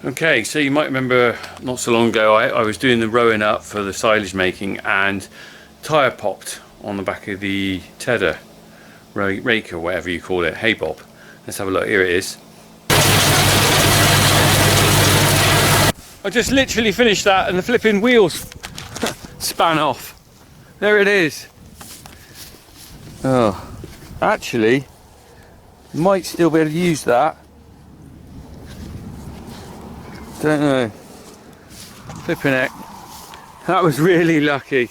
Okay, so you might remember not so long ago I was doing the rowing up for the silage making, and tyre popped on the back of the tedder rake or whatever you call it, Haybob. Let's have a look. Here it is. I just literally finished that and the flipping wheels span off. There it is. Oh, actually might still be able to use that. Don't know. Flipping heck. That was really lucky.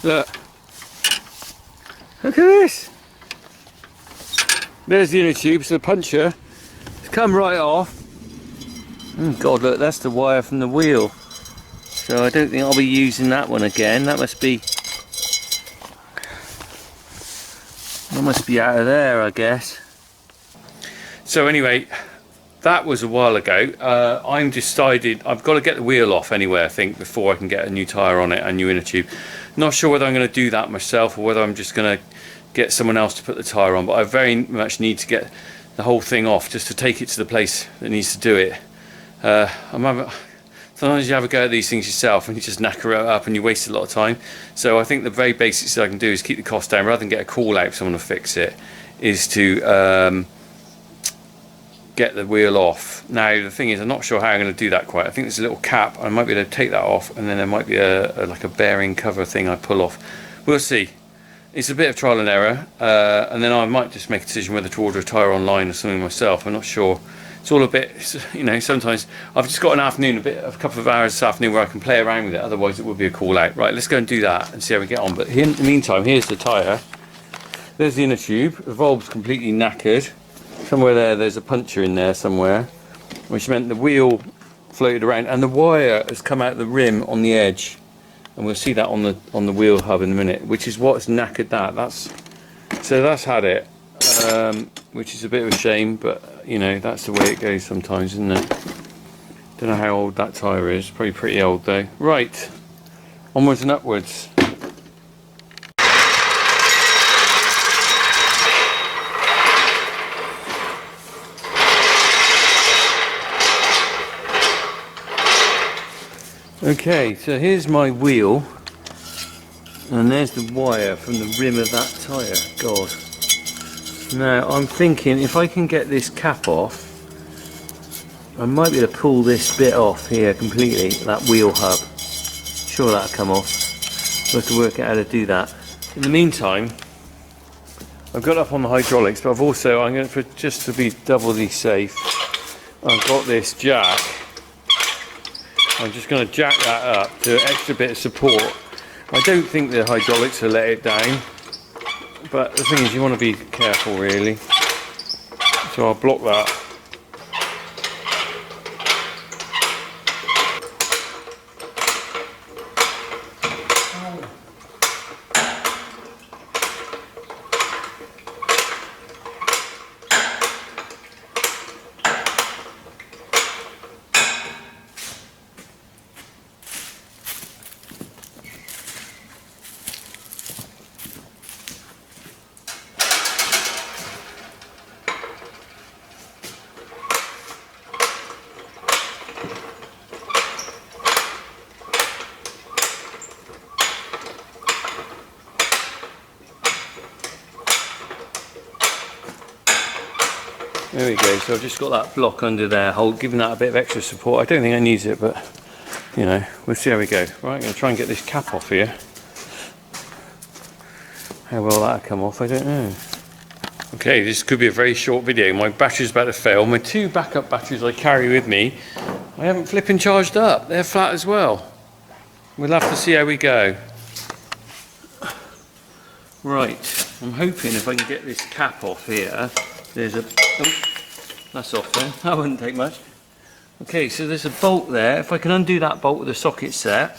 Look. Look at this. There's the inner tube, so the puncher. It's come right off. Oh God, look, that's the wire from the wheel. So I don't think I'll be using that one again. That must be out of there, I guess. So anyway, that was a while ago. I'm decided I've got to get the wheel off anyway, I think, before I can get a new tyre on it and new inner tube. Not sure whether I'm going to do that myself or whether I'm just going to get someone else to put the tyre on, but I very much need to get the whole thing off just to take it to the place that needs to do it. Sometimes you have a go at these things yourself and you just knacker it up and you waste a lot of time. So I think the very basics that I can do is keep the cost down rather than get a call out for someone to fix it, is to get the wheel off. Now the thing is, I'm not sure how I'm going to do that quite. I think there's a little cap. I might be able to take that off, and then there might be like a bearing cover thing I pull off. We'll see. It's a bit of trial and error, and then I might just make a decision whether to order a tyre online or something myself. I'm not sure. It's all a bit, you know, sometimes I've just got an afternoon, a couple of hours this afternoon where I can play around with it, otherwise it would be a call out. Right, let's go and do that and see how we get on. But in the meantime, here's the tyre. There's the inner tube. The valve's completely knackered. Somewhere there's a puncture in there somewhere, which meant the wheel floated around, and the wire has come out the rim on the edge, and we'll see that on the wheel hub in a minute, which is what's knackered that. That's had it, which is a bit of a shame, but you know, that's the way it goes sometimes, isn't it? Don't know how old that tyre is. Probably pretty old though. Right, onwards and upwards. Okay, so here's my wheel, and there's the wire from the rim of that tyre. God. Now I'm thinking if I can get this cap off, I might be able to pull this bit off here completely, that wheel hub. Sure that'll come off. We'll have to work out how to do that. In the meantime, I've got up on the hydraulics, but I'm going to, just to be doubly safe, I've got this jack. I'm just going to jack that up to an extra bit of support. I don't think the hydraulics will let it down, but the thing is, you want to be careful really. So I'll block that. There we go, so I've just got that block under there, giving that a bit of extra support. I don't think I need it, but you know, we'll see how we go. Right, I'm going to try and get this cap off here. How well that'll come off, I don't know. Okay, this could be a very short video. My battery's about to fail. My two backup batteries I carry with me, I haven't flipping charged up. They're flat as well. We'll have to see how we go. Right, I'm hoping if I can get this cap off here. There's a, oh, that's off then, that wouldn't take much. Okay, so there's a bolt there. If I can undo that bolt with a socket set,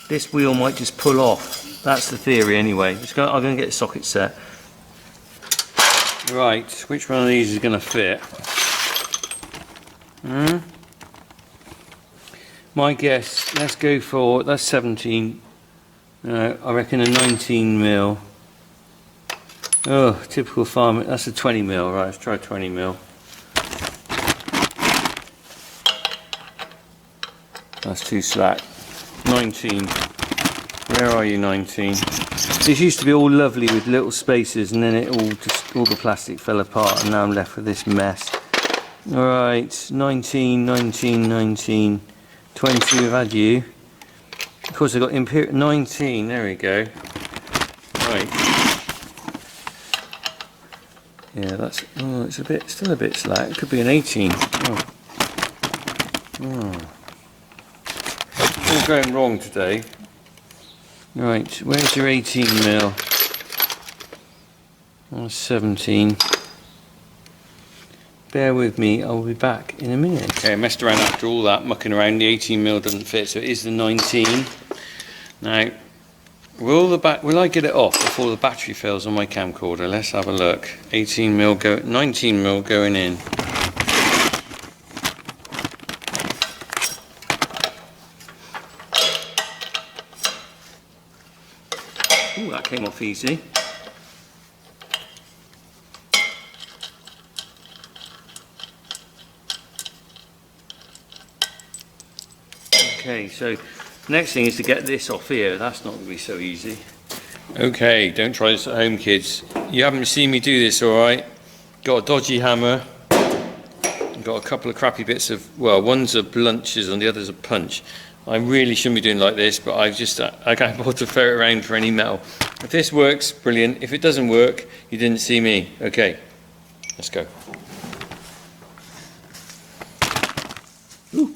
this wheel might just pull off. That's the theory anyway. I'm going to get the socket set. Right, which one of these is going to fit? My guess, let's go for, that's 17, I reckon a 19mm. Oh, typical farm, that's a 20mm, right, let's try 20mm. That's too slack. 19. Where are you, 19? This used to be all lovely with little spaces, and then all the plastic fell apart, and now I'm left with this mess. Alright, 19, 19, 19, 20, we've had you. Of course I've got Imperial 19, there we go. Right. Yeah, that's, oh, it's still a bit slack. It could be an 18. Oh. All going wrong today. Right, where's your 18mm? Oh, 17. Bear with me, I'll be back in a minute. Okay, I messed around after all that, mucking around. The 18mm doesn't fit, so it is the 19. Now, will I get it off before the battery fails on my camcorder? Let's have a look. 19mm going in. Ooh, that came off easy. Okay, so next thing is to get this off here. That's not going to be so easy. Okay, don't try this at home, kids. You haven't seen me do this, alright? Got a dodgy hammer. Got a couple of crappy bits of, well, one's a blunches and the other's a punch. I really shouldn't be doing like this, but I can't bother to ferret around for any metal. If this works, brilliant. If it doesn't work, you didn't see me. Okay, let's go. Ooh.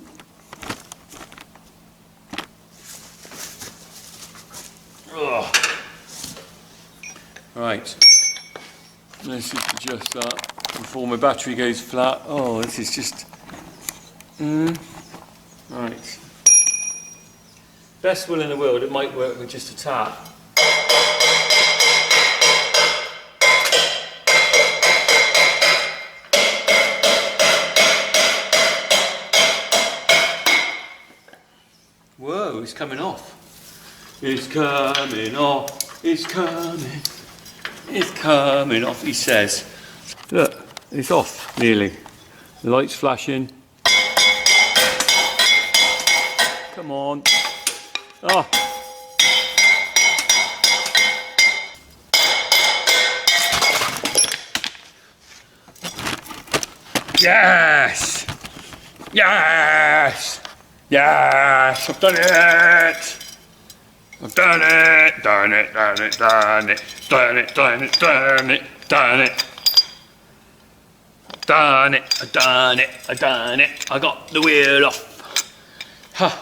Ugh. Right, let's just adjust that before my battery goes flat. Oh, this is just... Right. Best will in the world, it might work with just a tap. Whoa, it's coming off. It's coming off. It's coming. It's coming off, he says. Look, it's off nearly. The light's flashing. Come on. Oh. Yes! Yes! Yes! I've done it! I've done it! Done it, done it, done it, done it, done it, done it, done it. Done it, I done it, I done it. I got the wheel off. Huh.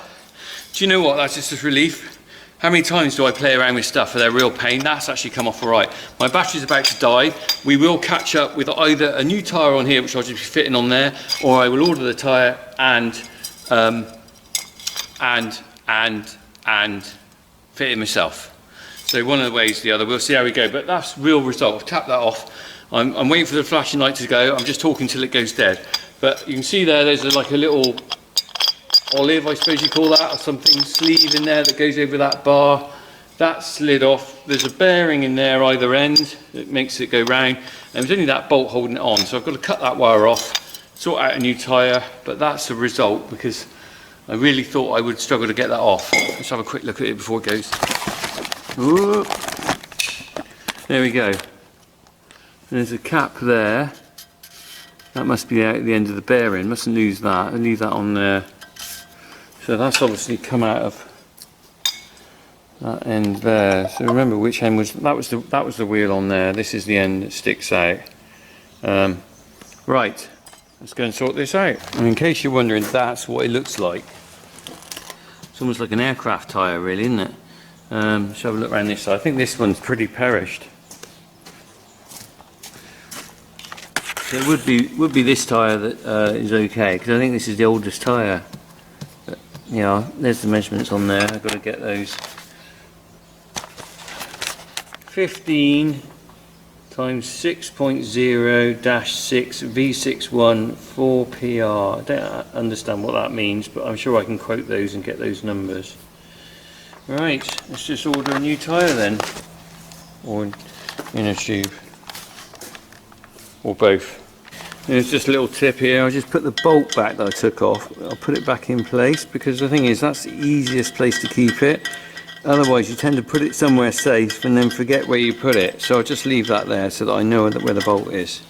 Do you know what? That's just a relief. How many times do I play around with stuff for their real pain? That's actually come off all right. My battery's about to die. We will catch up with either a new tyre on here, which I'll just be fitting on there, or I will order the tyre and fit it myself. So one of the ways or the other, we'll see how we go. But that's real result. I've tapped that off. I'm waiting for the flashing light to go. I'm just talking till it goes dead. But you can see there's like a little olive, I suppose you call that, or something, sleeve in there that goes over that bar. That slid off. There's a bearing in there either end that makes it go round, and there's only that bolt holding it on, so I've got to cut that wire off, sort out a new tyre. But that's the result, because I really thought I would struggle to get that off. Let's have a quick look at it before it goes. Whoop. There we go. There's a cap there. That must be out at the end of the bearing. Mustn't lose that. I'll leave that on there. So that's obviously come out of that end there. So remember which end was that was the wheel on there. This is the end that sticks out. Right, let's go and sort this out. And in case you're wondering, that's what it looks like. It's almost like an aircraft tyre, really, isn't it? Let's have a look around this side. I think this one's pretty perished. So it would be this tyre that is okay, because I think this is the oldest tyre. Yeah, there's the measurements on there. I've got to get those. 15 times 6.0-6 V61 4PR. I don't understand what that means, but I'm sure I can quote those and get those numbers. Right, let's just order a new tyre then, or in a tube, or both. There's just a little tip here. I'll just put the bolt back that I took off. I'll put it back in place, because the thing is, that's the easiest place to keep it. Otherwise you tend to put it somewhere safe and then forget where you put it. So I'll just leave that there so that I know where the bolt is.